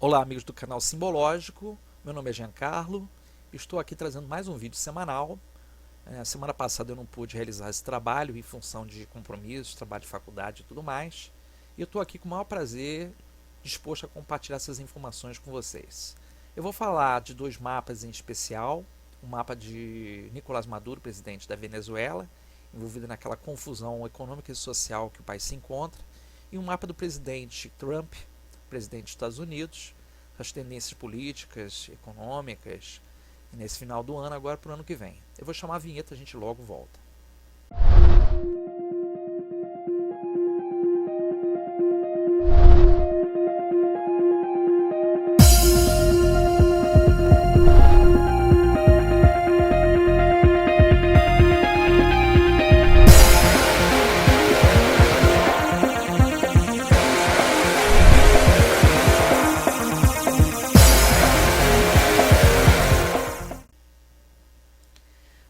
Olá, amigos do canal Simbológico. Meu nome é Giancarlo. Estou aqui trazendo mais um vídeo semanal. Semana passada eu não pude realizar esse trabalho em função de compromissos, trabalho de faculdade e tudo mais. E eu estou aqui com o maior prazer, disposto a compartilhar essas informações com vocês. Eu vou falar de dois mapas em especial. Um mapa de Nicolás Maduro, presidente da Venezuela, envolvido naquela confusão econômica e social que o país se encontra. E um mapa do presidente Trump, presidente dos Estados Unidos, as tendências políticas, econômicas, nesse final do ano, agora para o ano que vem. Eu vou chamar a vinheta, a gente logo volta.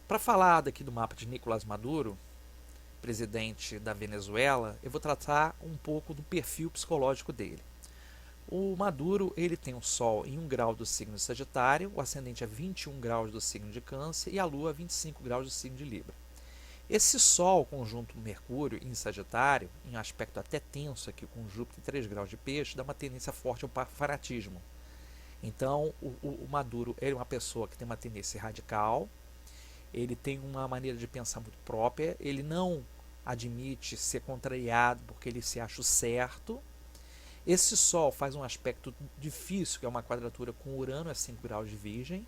Para falar daqui do mapa de Nicolás Maduro, presidente da Venezuela, eu vou tratar um pouco do perfil psicológico dele. O Maduro, ele tem o Sol em 1 grau do signo de Sagitário, o ascendente é 21 graus do signo de Câncer e a Lua 25 graus do signo de Libra. Esse Sol conjunto Mercúrio em Sagitário, em um aspecto até tenso aqui com Júpiter 3 graus de Peixe, dá uma tendência forte ao fanatismo. Então, o Maduro é uma pessoa que tem uma tendência radical, ele tem uma maneira de pensar muito própria, ele não admite ser contrariado porque ele se acha certo. Esse Sol faz um aspecto difícil, que é uma quadratura com Urano a 5 graus de Virgem,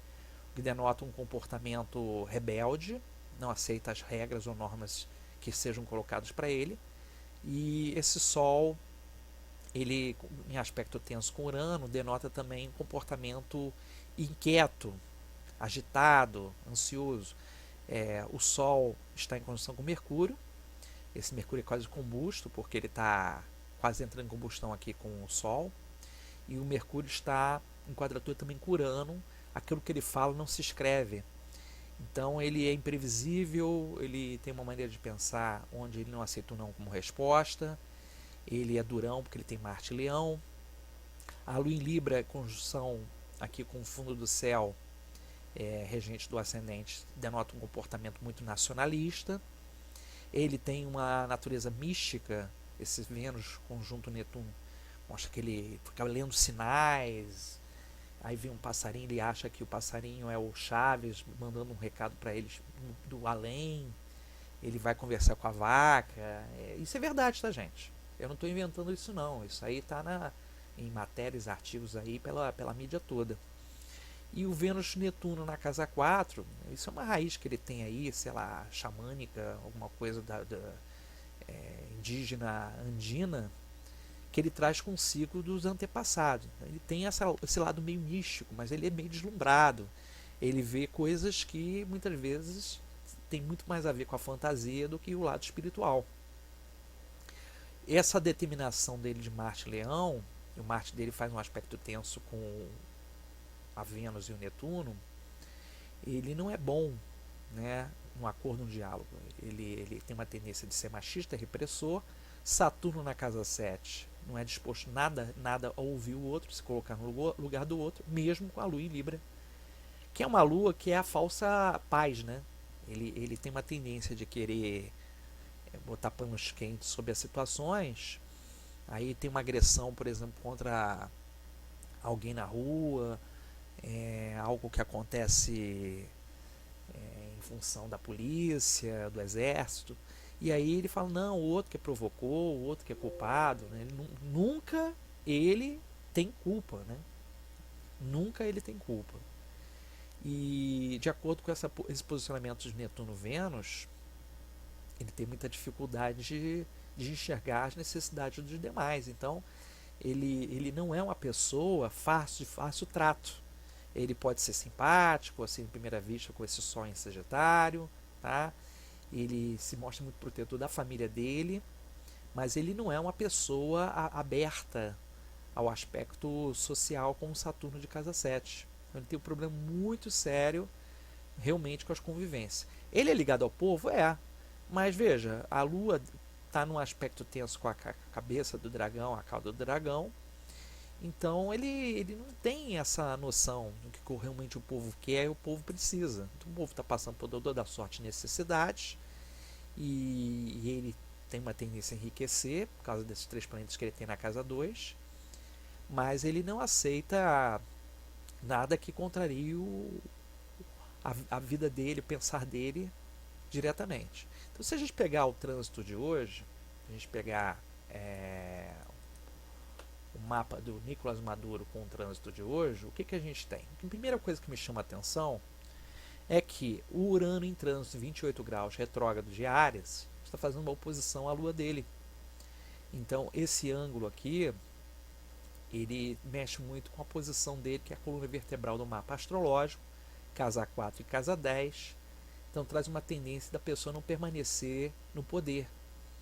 que denota um comportamento rebelde, não aceita as regras ou normas que sejam colocadas para ele. E esse Sol, ele em aspecto tenso com Urano, denota também um comportamento inquieto, agitado, ansioso. O Sol está em conjunção com Mercúrio. Esse Mercúrio é quase combusto, porque ele está quase entrando em combustão aqui com o Sol. E o Mercúrio está em quadratura também com Urano. Aquilo que ele fala não se escreve. Então ele é imprevisível, ele tem uma maneira de pensar onde ele não aceita o não como resposta. Ele é durão porque ele tem Marte e Leão. A Lua em Libra é conjunção aqui com o fundo do céu, regente do ascendente, denota um comportamento muito nacionalista. Ele tem uma natureza mística. Esse Vênus conjunto Netuno mostra que ele fica lendo sinais. Aí vem um passarinho, ele acha que o passarinho é o Chaves mandando um recado para eles do além. Ele vai conversar com a vaca. Isso é verdade, tá, gente? Eu não estou inventando isso não. Isso aí está em matérias, artigos aí pela mídia toda. E o Vênus Netuno na casa 4, isso é uma raiz que ele tem aí, sei lá, xamânica, alguma coisa indígena andina, que ele traz consigo dos antepassados. Ele tem esse lado meio místico, mas ele é meio deslumbrado. Ele vê coisas que muitas vezes tem muito mais a ver com a fantasia do que o lado espiritual. Essa determinação dele de Marte e Leão, o Marte dele faz um aspecto tenso com a Vênus e o Netuno, ele não é bom, né, no acordo, no diálogo. Ele tem uma tendência de ser machista, repressor. Saturno na casa 7 não é disposto nada a ouvir o outro, se colocar no lugar do outro, mesmo com a Lua em Libra, que é uma Lua que é a falsa paz, né? Ele tem uma tendência de querer botar panos quentes sobre as situações. Aí tem uma agressão, por exemplo, contra alguém na rua, algo que acontece em função da polícia, do exército, e aí ele fala, não, o outro que provocou, o outro que é culpado, né? Nunca ele tem culpa, né? Nunca ele tem culpa. E de acordo com esse posicionamento de Netuno-Vênus, ele tem muita dificuldade de enxergar as necessidades dos demais. Então ele não é uma pessoa de fácil trato. Ele pode ser simpático, assim, em primeira vista, com esse Sol em Sagitário, tá? Ele se mostra muito protetor da família dele, mas ele não é uma pessoa aberta ao aspecto social com o Saturno de casa 7. Então ele tem um problema muito sério realmente com as convivências. Ele é ligado ao povo? Mas veja, a Lua está num aspecto tenso com a cabeça do dragão, a cauda do dragão, Então ele não tem essa noção do que realmente o povo quer e o povo precisa. Então, o povo está passando por toda a sorte e necessidades e ele tem uma tendência a enriquecer por causa desses 3 planetas que ele tem na casa 2, mas ele não aceita nada que contrarie a vida dele, o pensar dele diretamente. Então, se a gente pegar o trânsito de hoje, a gente pegar o mapa do Nicolás Maduro com o trânsito de hoje, o que a gente tem? A primeira coisa que me chama a atenção é que o Urano em trânsito 28 graus retrógrado de Áries está fazendo uma oposição à Lua dele. Então, esse ângulo aqui, ele mexe muito com a posição dele, que é a coluna vertebral do mapa astrológico, casa 4 e casa 10. Então, traz uma tendência da pessoa não permanecer no poder.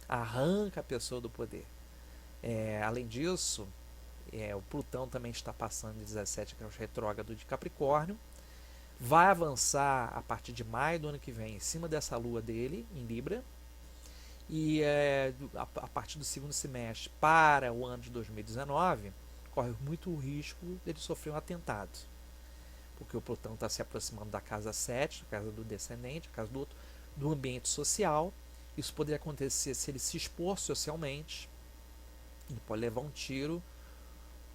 Arranca a pessoa do poder. Além disso, o Plutão também está passando de 17 graus retrógrado de Capricórnio. Vai avançar a partir de maio do ano que vem em cima dessa lua dele, em Libra. E a partir do segundo semestre para o ano de 2019, corre muito o risco dele sofrer um atentado. Porque o Plutão está se aproximando da casa 7, da casa do descendente, da casa do ambiente social. Isso poderia acontecer se ele se expor socialmente. Ele pode levar um tiro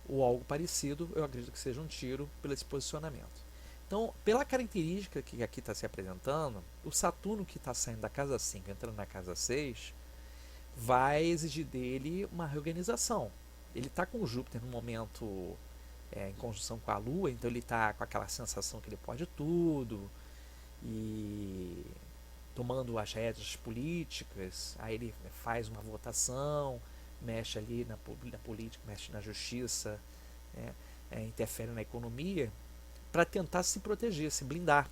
ou algo parecido, eu acredito que seja um tiro pelo esse posicionamento. Então, pela característica que aqui está se apresentando, o Saturno que está saindo da casa 5, entrando na casa 6, vai exigir dele uma reorganização. Ele está com o Júpiter no momento em conjunção com a Lua, então ele está com aquela sensação que ele pode tudo, e tomando as rédeas políticas, aí ele faz uma votação, mexe ali na política, mexe na justiça, interfere na economia, para tentar se proteger, se blindar.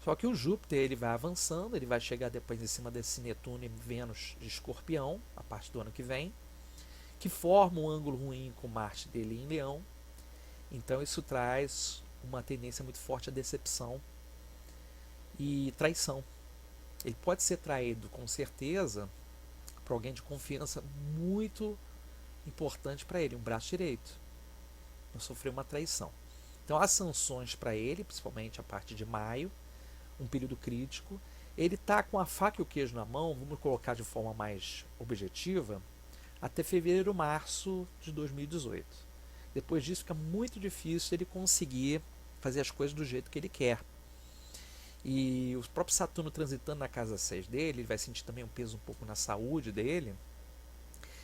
Só que o Júpiter ele vai avançando, ele vai chegar depois em cima desse Netuno e Vênus de Escorpião, a partir do ano que vem, que forma um ângulo ruim com Marte dele em Leão. Então isso traz uma tendência muito forte à decepção e traição. Ele pode ser traído com certeza por alguém de confiança muito importante para ele, um braço direito. Não sofreu uma traição. Então as sanções para ele, principalmente a partir de maio, um período crítico. Ele está com a faca e o queijo na mão, vamos colocar de forma mais objetiva, até fevereiro, março de 2018. Depois disso fica muito difícil ele conseguir fazer as coisas do jeito que ele quer. E o próprio Saturno transitando na casa 6 dele, ele vai sentir também um peso um pouco na saúde dele.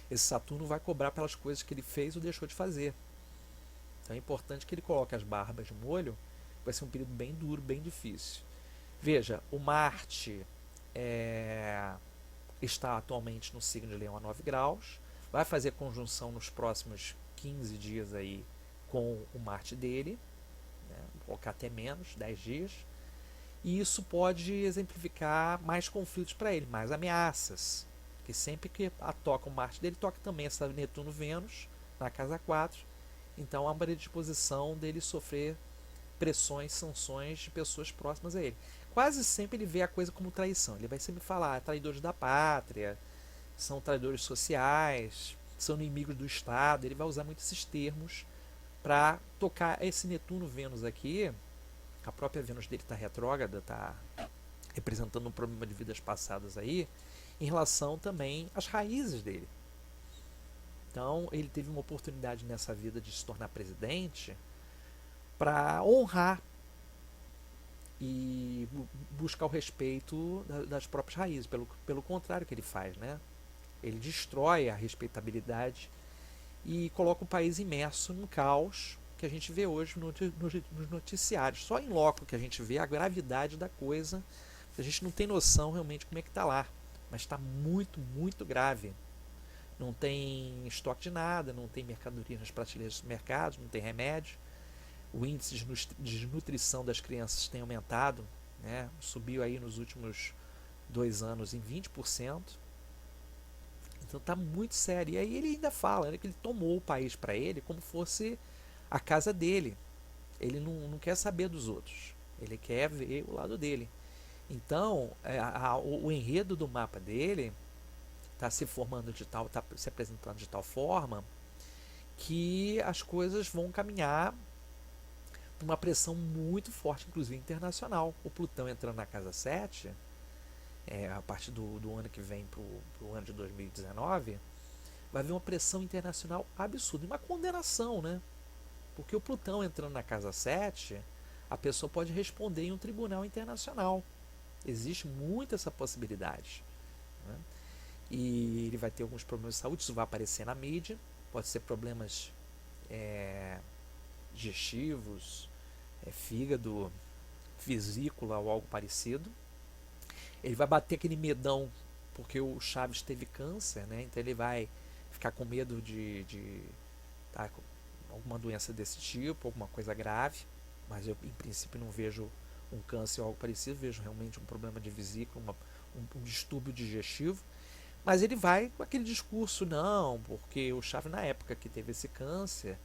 Esse Saturno vai cobrar pelas coisas que ele fez ou deixou de fazer. Então é importante que ele coloque as barbas de molho, vai ser um período bem duro, bem difícil. Veja, o Marte está atualmente no signo de Leão a 9 graus, vai fazer conjunção nos próximos 15 dias aí com o Marte dele, vou colocar até menos, 10 dias, e isso pode exemplificar mais conflitos para ele, mais ameaças, porque sempre que toca o Marte dele, toca também essa Netuno-Vênus na casa 4, então há uma predisposição dele sofrer pressões, sanções de pessoas próximas a ele. Quase sempre ele vê a coisa como traição. Ele vai sempre falar traidores da pátria, são traidores sociais, são inimigos do Estado. Ele vai usar muito esses termos para tocar esse Netuno-Vênus aqui. A própria Vênus dele está retrógrada, está representando um problema de vidas passadas aí, em relação também às raízes dele. Então ele teve uma oportunidade nessa vida de se tornar presidente para honrar e buscar o respeito das próprias raízes, pelo contrário que ele faz, né? Ele destrói a respeitabilidade e coloca o país imerso num caos que a gente vê hoje nos noticiários. Só em loco que a gente vê a gravidade da coisa, a gente não tem noção realmente como é que está lá, mas está muito, muito grave. Não tem estoque de nada, não tem mercadoria nas prateleiras dos mercados, não tem remédio. O índice de desnutrição das crianças tem aumentado, né? Subiu aí nos últimos 2 anos em 20%. Então está muito sério. E aí ele ainda fala, né, que ele tomou o país para ele como fosse a casa dele. Ele não quer saber dos outros. Ele quer ver o lado dele. Então o enredo do mapa dele está se formando de tal, está se apresentando de tal forma que as coisas vão caminhar para uma pressão muito forte, inclusive internacional. O Plutão entrando na casa 7, a partir do ano que vem para o ano de 2019, vai haver uma pressão internacional absurda e uma condenação, né? Porque o Plutão entrando na casa 7, a pessoa pode responder em um tribunal internacional. Existe muito essa possibilidade, né? E ele vai ter alguns problemas de saúde, isso vai aparecer na mídia, pode ser problemas digestivos, fígado, vesícula ou algo parecido. Ele vai bater aquele medão porque o Chaves teve câncer, né? Então ele vai ficar com medo de tá, com alguma doença desse tipo, alguma coisa grave, mas eu em princípio não vejo um câncer ou algo parecido, vejo realmente um problema de vesícula, um distúrbio digestivo. Mas ele vai com aquele discurso, não, porque o Chaves, na época que teve esse câncer,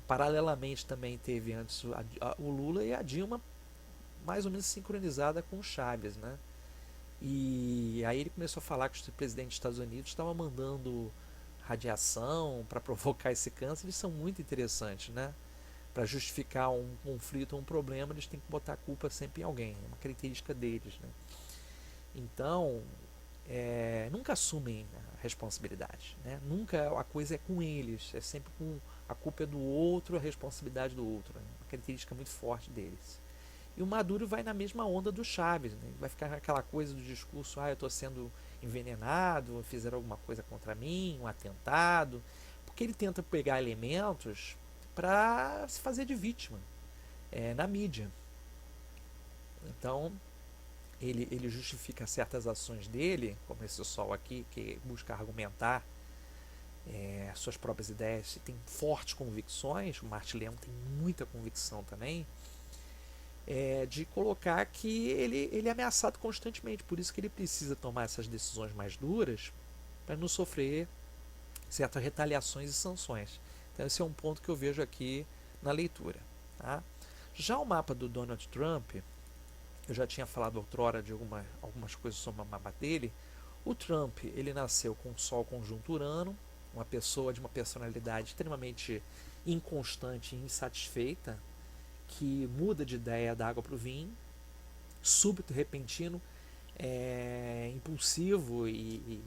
paralelamente também teve antes o Lula e a Dilma, mais ou menos sincronizada com o Chaves, né? E aí ele começou a falar que o presidente dos Estados Unidos estava mandando radiação para provocar esse câncer. Eles são muito interessantes, né? Para justificar um conflito ou um problema, eles têm que botar a culpa sempre em alguém. É uma característica deles, né? Então, nunca assumem a responsabilidade, né? Nunca a coisa é com eles, é sempre com a culpa é do outro, a responsabilidade do outro, né? Uma característica muito forte deles. E o Maduro vai na mesma onda do Chaves, né? Vai ficar naquela coisa do discurso, eu estou sendo envenenado, fizeram alguma coisa contra mim, um atentado, porque ele tenta pegar elementos para se fazer de vítima na mídia. Então, ele justifica certas ações dele, como esse Sol aqui, que busca argumentar suas próprias ideias, tem fortes convicções, o Marte Leão tem muita convicção também, de colocar que ele é ameaçado constantemente, por isso que ele precisa tomar essas decisões mais duras para não sofrer certas retaliações e sanções. Então esse é um ponto que eu vejo aqui na leitura. Tá? Já o mapa do Donald Trump, eu já tinha falado outrora de algumas coisas sobre o mapa dele. O Trump, ele nasceu com o Sol conjunto Urano, uma pessoa de uma personalidade extremamente inconstante e insatisfeita, que muda de ideia da água para o vinho, súbito, repentino, impulsivo e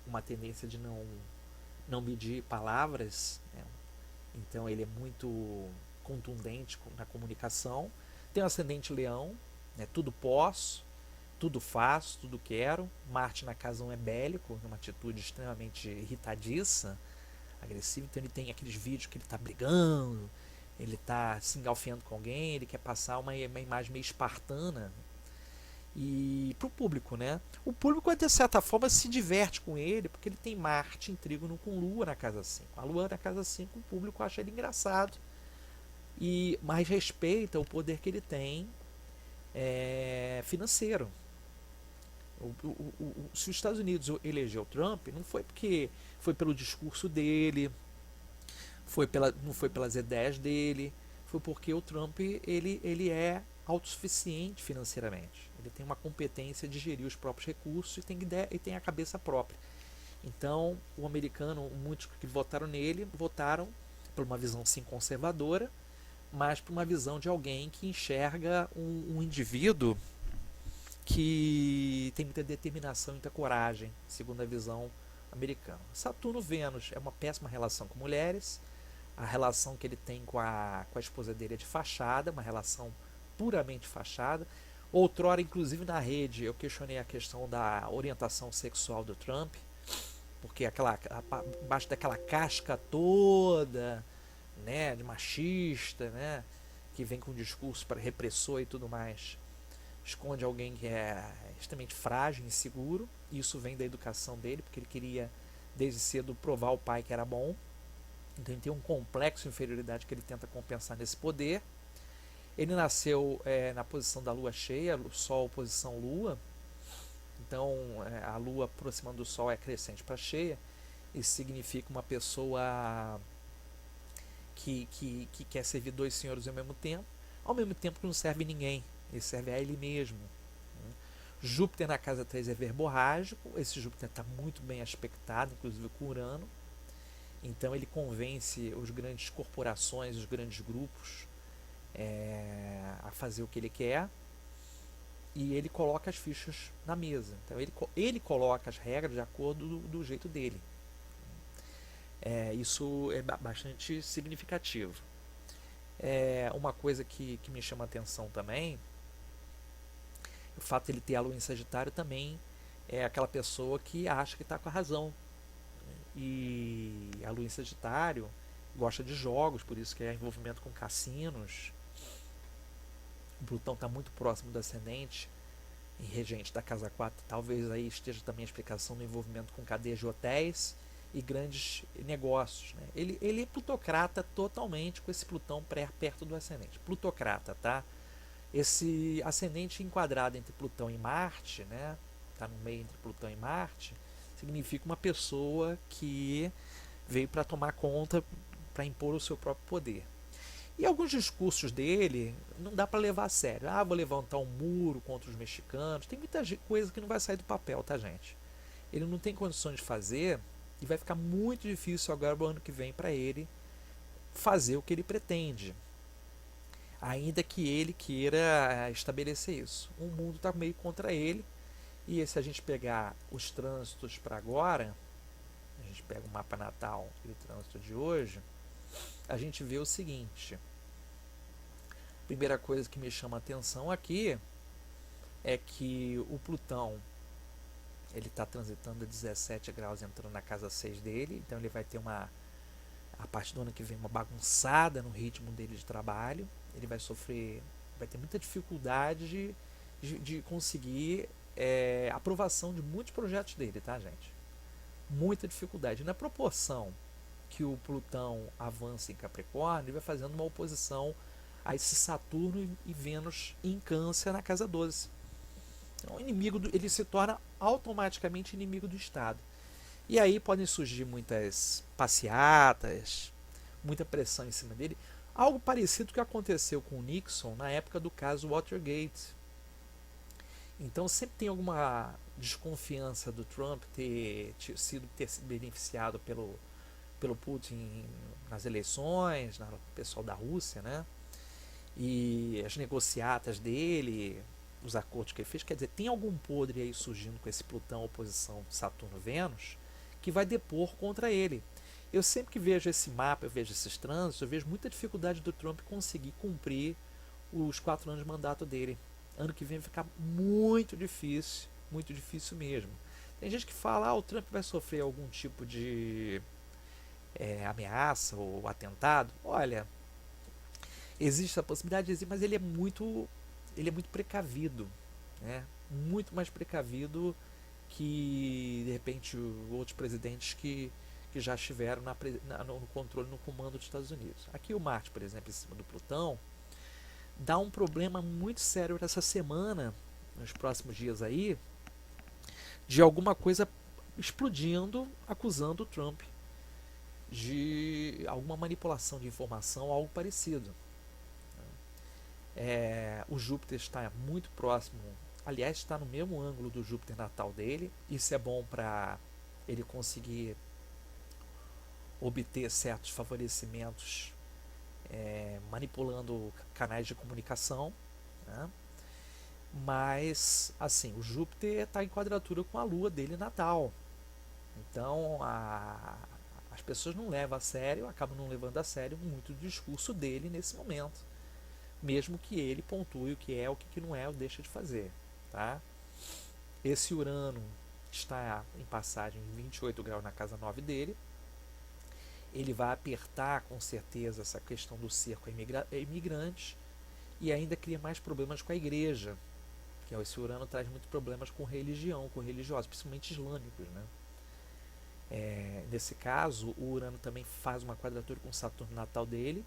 uma tendência de não medir palavras, né? Então ele é muito contundente na comunicação. Tem um ascendente leão, né? Tudo posso, tudo faço, tudo quero. Marte na casa 1 é bélico, numa atitude extremamente irritadiça, agressiva. Então ele tem aqueles vídeos que ele está brigando, ele está se engalfinhando com alguém, ele quer passar uma imagem meio espartana e para o público, né? O público de certa forma se diverte com ele porque ele tem Marte em trígono com Lua na casa 5. A Lua na casa 5, o público acha ele engraçado e mais respeita o poder que ele tem financeiro. Se os Estados Unidos elegeu Trump, não foi porque foi pelo discurso dele, não foi pelas ideias dele, foi porque o Trump ele é autossuficiente financeiramente. Ele tem uma competência de gerir os próprios recursos e tem a cabeça própria. Então, o americano, muitos que votaram nele, votaram por uma visão sim conservadora, mas por uma visão de alguém que enxerga um indivíduo que tem muita determinação e muita coragem, segundo a visão americana. Saturno-Vênus é uma péssima relação com mulheres. A relação que ele tem com a esposa dele é de fachada, uma relação puramente fachada. Outrora, inclusive na rede, eu questionei a questão da orientação sexual do Trump, porque abaixo daquela casca toda, né, de machista, né, que vem com discurso para repressor e tudo mais, esconde alguém que é extremamente frágil, inseguro. Isso vem da educação dele, porque ele queria desde cedo provar ao pai que era bom. Então ele tem um complexo de inferioridade que ele tenta compensar nesse poder. Ele nasceu na posição da lua cheia, Sol posição lua. Então a lua aproximando do Sol é crescente para cheia. Isso significa uma pessoa que quer servir dois senhores ao mesmo tempo que não serve ninguém. Ele serve a ele mesmo. Júpiter na casa 3 é verborrágico. Esse Júpiter está muito bem aspectado, inclusive com Urano. Então ele convence as grandes corporações, os grandes grupos a fazer o que ele quer, e ele coloca as fichas na mesa. Então ele coloca as regras de acordo do jeito dele. Isso é bastante significativo. Uma coisa que me chama a atenção também, o fato de ele ter a lua em Sagitário também é aquela pessoa que acha que está com a razão. E a lua em Sagitário gosta de jogos, por isso que é envolvimento com cassinos. O Plutão está muito próximo do ascendente em regente da casa 4, talvez aí esteja também a explicação do envolvimento com cadeias de hotéis e grandes negócios, né? Ele é plutocrata totalmente com esse Plutão perto do ascendente. Plutocrata, tá? Esse ascendente enquadrado entre Plutão e Marte, né? Tá no meio entre Plutão e Marte, significa uma pessoa que veio para tomar conta, para impor o seu próprio poder. E alguns discursos dele não dá para levar a sério. Vou levantar um muro contra os mexicanos. Tem muita coisa que não vai sair do papel, tá, gente? Ele não tem condições de fazer e vai ficar muito difícil agora no ano que vem para ele fazer o que ele pretende. Ainda que ele queira estabelecer isso. O mundo está meio contra ele. E se a gente pegar os trânsitos para agora, a gente pega o mapa natal e o trânsito de hoje, a gente vê o seguinte. A primeira coisa que me chama a atenção aqui é que o Plutão ele está transitando a 17 graus, entrando na casa 6 dele, então ele vai ter a partir do ano que vem, uma bagunçada no ritmo dele de trabalho. Ele vai sofrer, vai ter muita dificuldade de conseguir aprovação de muitos projetos dele, tá, gente? Muita dificuldade. Na proporção que o Plutão avança em Capricórnio, ele vai fazendo uma oposição a esse Saturno e Vênus em Câncer na casa 12. Então, ele se torna automaticamente inimigo do Estado. E aí podem surgir muitas passeatas, muita pressão em cima dele. Algo parecido com o que aconteceu com o Nixon na época do caso Watergate. Então sempre tem alguma desconfiança do Trump ter sido beneficiado pelo Putin nas eleições, o pessoal da Rússia, né? E as negociatas dele, os acordos que ele fez, quer dizer, tem algum podre aí surgindo com esse Plutão oposição Saturno-Vênus que vai depor contra ele. Eu sempre que vejo esse mapa, eu vejo esses trânsitos, eu vejo muita dificuldade do Trump conseguir cumprir os 4 anos de mandato dele. Ano que vem vai ficar muito difícil mesmo. Tem gente que fala, o Trump vai sofrer algum tipo de ameaça ou atentado. Olha, existe essa possibilidade, mas ele é muito precavido, né? Muito mais precavido que de repente outros presidentes que já estiveram no controle, no comando dos Estados Unidos. Aqui o Marte, por exemplo, em cima do Plutão, dá um problema muito sério essa semana, nos próximos dias aí, de alguma coisa explodindo, acusando o Trump de alguma manipulação de informação, algo parecido. O Júpiter está muito próximo, aliás, está no mesmo ângulo do Júpiter natal dele. Isso é bom para ele conseguir obter certos favorecimentos manipulando canais de comunicação, né? Mas assim, o Júpiter está em quadratura com a Lua dele natal, então as pessoas não levam a sério, acabam não levando a sério muito o discurso dele nesse momento, mesmo que ele pontue o que é, o que não é, ou deixa de fazer, tá? Esse Urano está em passagem em 28 graus na casa 9 dele. Ele vai apertar com certeza essa questão do cerco a imigrantes e ainda cria mais problemas com a igreja, que esse Urano traz muitos problemas com religião, com religiosos, principalmente islâmicos, né? Nesse caso, o Urano também faz uma quadratura com o Saturno natal dele,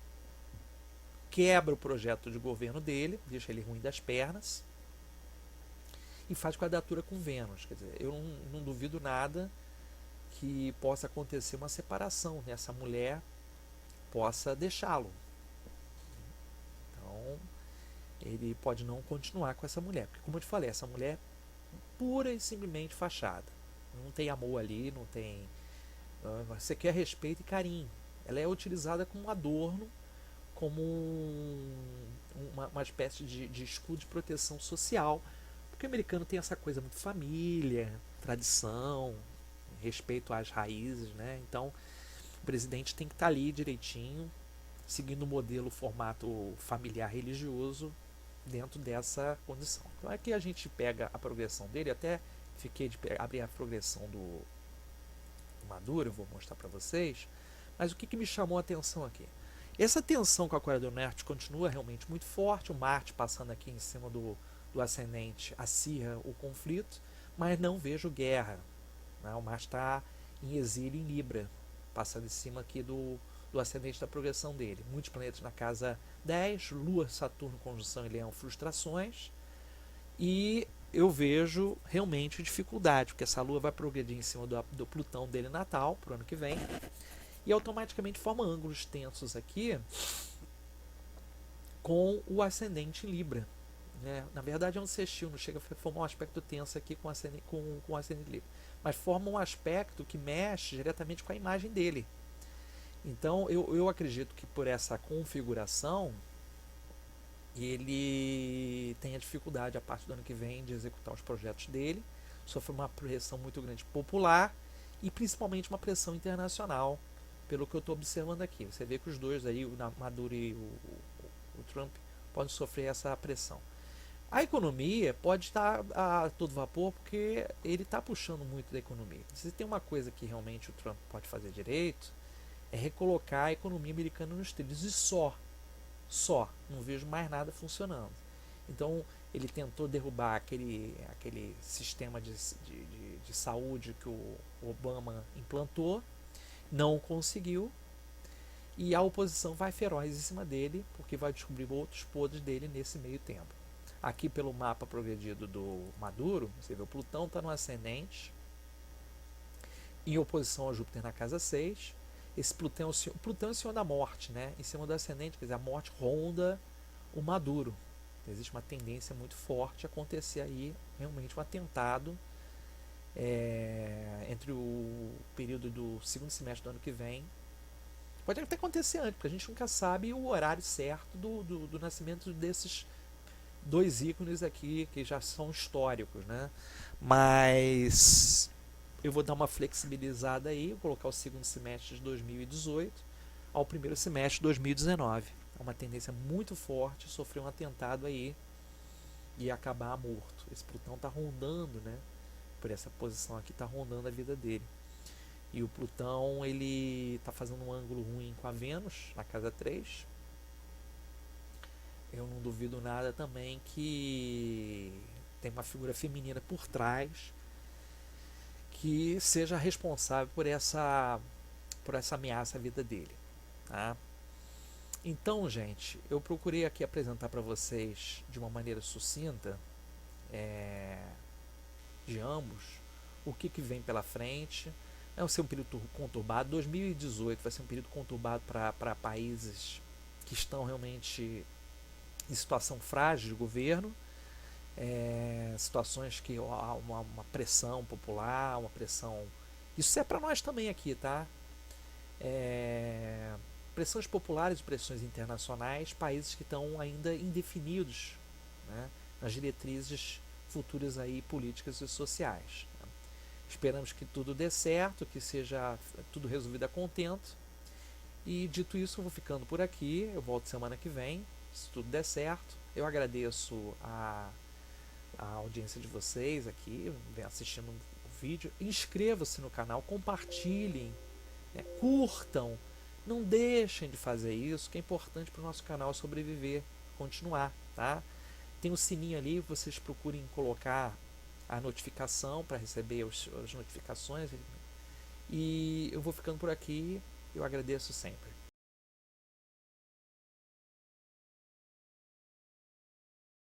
quebra o projeto de governo dele, deixa ele ruim das pernas, e faz quadratura com Vênus. Quer dizer, eu não duvido nada que possa acontecer uma separação, né? Essa mulher possa deixá-lo. Então, ele pode não continuar com essa mulher, porque, como eu te falei, essa mulher é pura e simplesmente fachada. Não tem amor ali, não tem Você quer respeito e carinho. Ela é utilizada como um adorno, como uma espécie de escudo de proteção social, porque o americano tem essa coisa muito família, tradição, respeito às raízes, né? Então o presidente tem que estar ali direitinho, seguindo o modelo formato familiar religioso dentro dessa condição. Então aqui a gente pega a progressão dele, até fiquei de abrir a progressão do Maduro, eu vou mostrar para vocês, mas o que me chamou a atenção aqui? Essa tensão com a Coreia do Norte continua realmente muito forte, o Marte passando aqui em cima do ascendente acirra o conflito, mas não vejo guerra. Né? O Marte está em exílio em Libra, passando em cima aqui do ascendente da progressão dele. Muitos planetas na casa 10, Lua, Saturno, conjunção em Leão, frustrações, e eu vejo realmente dificuldade, porque essa Lua vai progredir em cima do Plutão dele natal, para o ano que vem, e automaticamente forma ângulos tensos aqui com o ascendente em Libra. Né? Na verdade é um sextil, não chega a formar um aspecto tenso aqui com o ascendente Libra, mas forma um aspecto que mexe diretamente com a imagem dele. Então eu acredito que por essa configuração ele tem a dificuldade a partir do ano que vem de executar os projetos dele, sofre uma pressão muito grande popular e principalmente uma pressão internacional, pelo que eu estou observando aqui. Você vê que os dois aí, o Maduro e o Trump, podem sofrer essa pressão. A economia pode estar a todo vapor porque ele está puxando muito da economia. Se tem uma coisa que realmente o Trump pode fazer direito, é recolocar a economia americana nos trilhos, e só, não vejo mais nada funcionando. Então ele tentou derrubar aquele sistema de saúde que o Obama implantou, não conseguiu, e a oposição vai feroz em cima dele, porque vai descobrir outros podres dele nesse meio tempo. Aqui pelo mapa progredido do Maduro, você vê o Plutão está no ascendente, em oposição ao Júpiter na casa 6. Esse Plutão é o senhor da morte, né? Em cima do ascendente, quer dizer, a morte ronda o Maduro. Existe uma tendência muito forte a acontecer aí realmente um atentado entre o período do segundo semestre do ano que vem. Pode até acontecer antes, porque a gente nunca sabe o horário certo do nascimento desses dois ícones aqui, que já são históricos, né? Mas eu vou dar uma flexibilizada aí, vou colocar o segundo semestre de 2018 ao primeiro semestre de 2019. É uma tendência muito forte sofrer um atentado aí e acabar morto. Esse Plutão está rondando, né? Por essa posição aqui, está rondando a vida dele. E o Plutão, ele está fazendo um ângulo ruim com a Vênus, na casa 3. Eu não duvido nada também que tem uma figura feminina por trás que seja responsável por essa ameaça à vida dele. Tá? Então, gente, eu procurei aqui apresentar para vocês de uma maneira sucinta de ambos o que vem pela frente. Vai ser um período conturbado. 2018 vai ser um período conturbado para países que estão realmente em situação frágil de governo, situações que há uma pressão popular, uma pressão. Isso é para nós também aqui, tá? Pressões populares e pressões internacionais, países que estão ainda indefinidos, né, nas diretrizes futuras aí políticas e sociais. Né? Esperamos que tudo dê certo, que seja tudo resolvido a contento. E dito isso, eu vou ficando por aqui. Eu volto semana que vem, se tudo der certo. Eu agradeço a audiência de vocês aqui, assistindo o vídeo. Inscrevam-se no canal, compartilhem, né, curtam. Não deixem de fazer isso, que é importante para o nosso canal sobreviver, continuar, tá? Tem um sininho ali, vocês procurem colocar a notificação para receber as notificações. E eu vou ficando por aqui, eu agradeço sempre.